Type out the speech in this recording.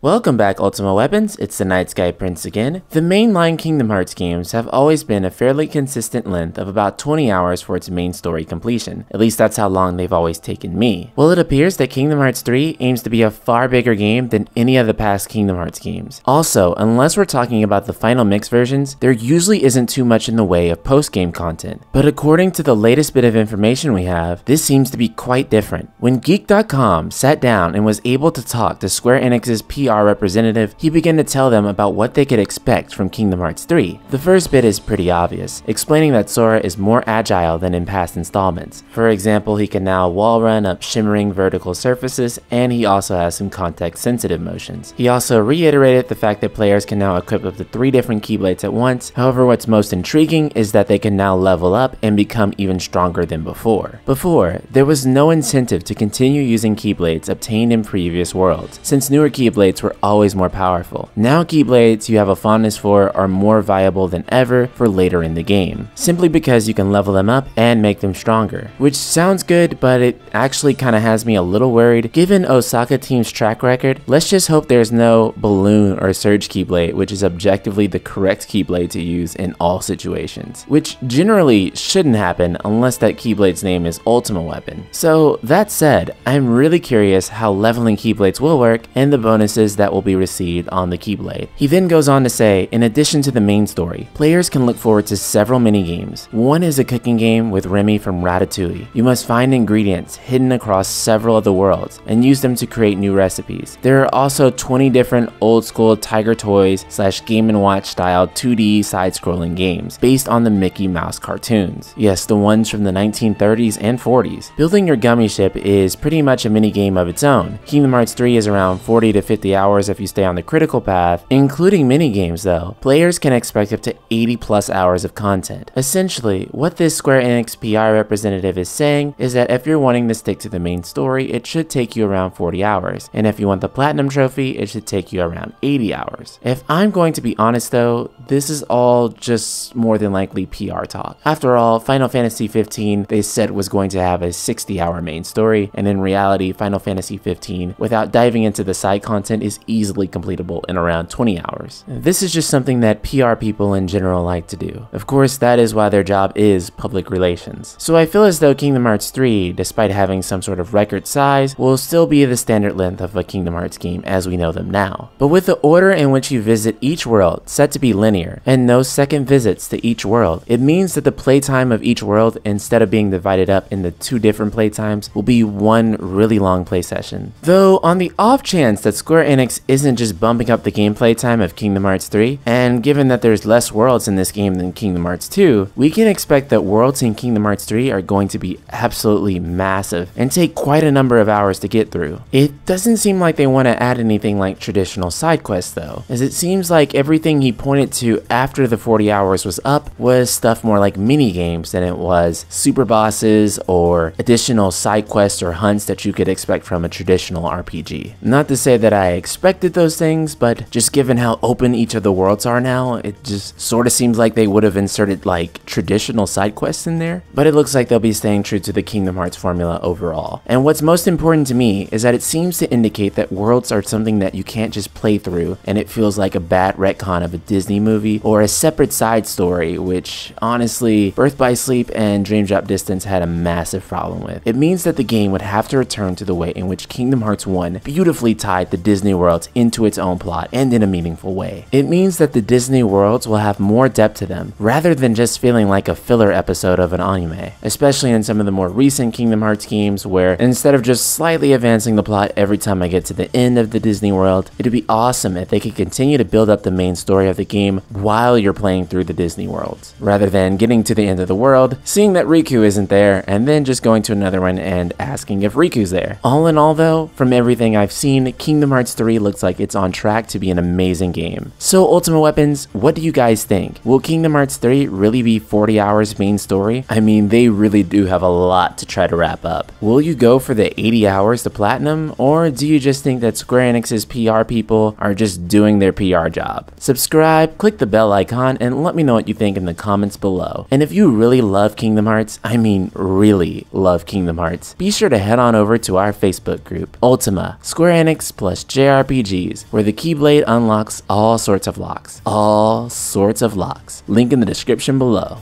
Welcome back, Ultima Weapons. It's the Night Sky Prince again. The mainline Kingdom Hearts games have always been a fairly consistent length of about 20 hours for its main story completion. At least that's how long they've always taken me. Well, it appears that Kingdom Hearts 3 aims to be a far bigger game than any of the past Kingdom Hearts games. Also, unless we're talking about the final mix versions, there usually isn't too much in the way of post-game content. But according to the latest bit of information we have, this seems to be quite different. When Geek.com sat down and was able to talk to Square Enix's PR representative, he began to tell them about what they could expect from Kingdom Hearts 3. The first bit is pretty obvious, explaining that Sora is more agile than in past installments. For example, he can now wall run up shimmering vertical surfaces, and he also has some context-sensitive motions. He also reiterated the fact that players can now equip up to 3 different Keyblades at once. However, what's most intriguing is that they can now level up and become even stronger than before. Before, there was no incentive to continue using Keyblades obtained in previous worlds, since newer Keyblades were always more powerful. Now Keyblades you have a fondness for are more viable than ever for later in the game, simply because you can level them up and make them stronger. Which sounds good, but it actually kinda has me a little worried. Given Osaka Team's track record, let's just hope there's no Balloon or Surge Keyblade, which is objectively the correct Keyblade to use in all situations, which generally shouldn't happen unless that Keyblade's name is Ultima Weapon. So that said, I'm really curious how leveling Keyblades will work and the bonuses that will be received on the Keyblade. He then goes on to say, in addition to the main story, players can look forward to several mini-games. One is a cooking game with Remy from Ratatouille. You must find ingredients hidden across several of the worlds and use them to create new recipes. There are also 20 different old-school Tiger Toys / Game & Watch style 2D side-scrolling games based on the Mickey Mouse cartoons. Yes, the ones from the 1930s and 40s. Building your gummy ship is pretty much a mini-game of its own. Kingdom Hearts 3 is around 40 to 50 hours if you stay on the critical path. Including mini-games though, players can expect up to 80 plus hours of content. Essentially, what this Square Enix PR representative is saying is that if you're wanting to stick to the main story, it should take you around 40 hours, and if you want the Platinum Trophy, it should take you around 80 hours. If I'm going to be honest though, this is all just more than likely PR talk. After all, Final Fantasy 15 they said was going to have a 60-hour main story, and in reality, Final Fantasy 15, without diving into the side content, is easily completable in around 20 hours. This is just something that PR people in general like to do. Of course, that is why their job is public relations. So I feel as though Kingdom Hearts 3, despite having some sort of record size, will still be the standard length of a Kingdom Hearts game as we know them now. But with the order in which you visit each world set to be linear, and no second visits to each world, it means that the playtime of each world, instead of being divided up into 2 different playtimes, will be one really long play session. Though, on the off chance that Square Enix isn't just bumping up the gameplay time of Kingdom Hearts 3, and given that there's less worlds in this game than Kingdom Hearts 2, we can expect that worlds in Kingdom Hearts 3 are going to be absolutely massive and take quite a number of hours to get through. It doesn't seem like they want to add anything like traditional side quests though, as it seems like everything he pointed to after the 40 hours was up was stuff more like mini games than it was super bosses or additional side quests or hunts that you could expect from a traditional RPG. Not to say that I expected those things, but just given how open each of the worlds are now, it just sort of seems like they would have inserted like traditional side quests in there, but it looks like they'll be staying true to the Kingdom Hearts formula overall. And what's most important to me is that it seems to indicate that worlds are something that you can't just play through and it feels like a bad retcon of a Disney movie or a separate side story, which honestly Birth by Sleep and Dream Drop Distance had a massive problem with. It means that the game would have to return to the way in which Kingdom Hearts 1 beautifully tied the Disney worlds into its own plot and in a meaningful way. It means that the Disney worlds will have more depth to them, rather than just feeling like a filler episode of an anime, especially in some of the more recent Kingdom Hearts games where instead of just slightly advancing the plot every time I get to the end of the Disney world, it'd be awesome if they could continue to build up the main story of the game while you're playing through the Disney worlds, rather than getting to the end of the world, seeing that Riku isn't there, and then just going to another one and asking if Riku's there. All in all though, from everything I've seen, Kingdom Hearts 3 looks like it's on track to be an amazing game. So Ultima Weapons, what do you guys think? Will Kingdom Hearts 3 really be 40 hours main story? I mean, they really do have a lot to try to wrap up. Will you go for the 80 hours to platinum, or do you just think that Square Enix's PR people are just doing their PR job? Subscribe, click the bell icon, and let me know what you think in the comments below. And if you really love Kingdom Hearts, I mean really love Kingdom Hearts, be sure to head on over to our Facebook group, Ultima, Square Enix plus JR JRPGs, where the Keyblade unlocks all sorts of locks. All sorts of locks. Link in the description below.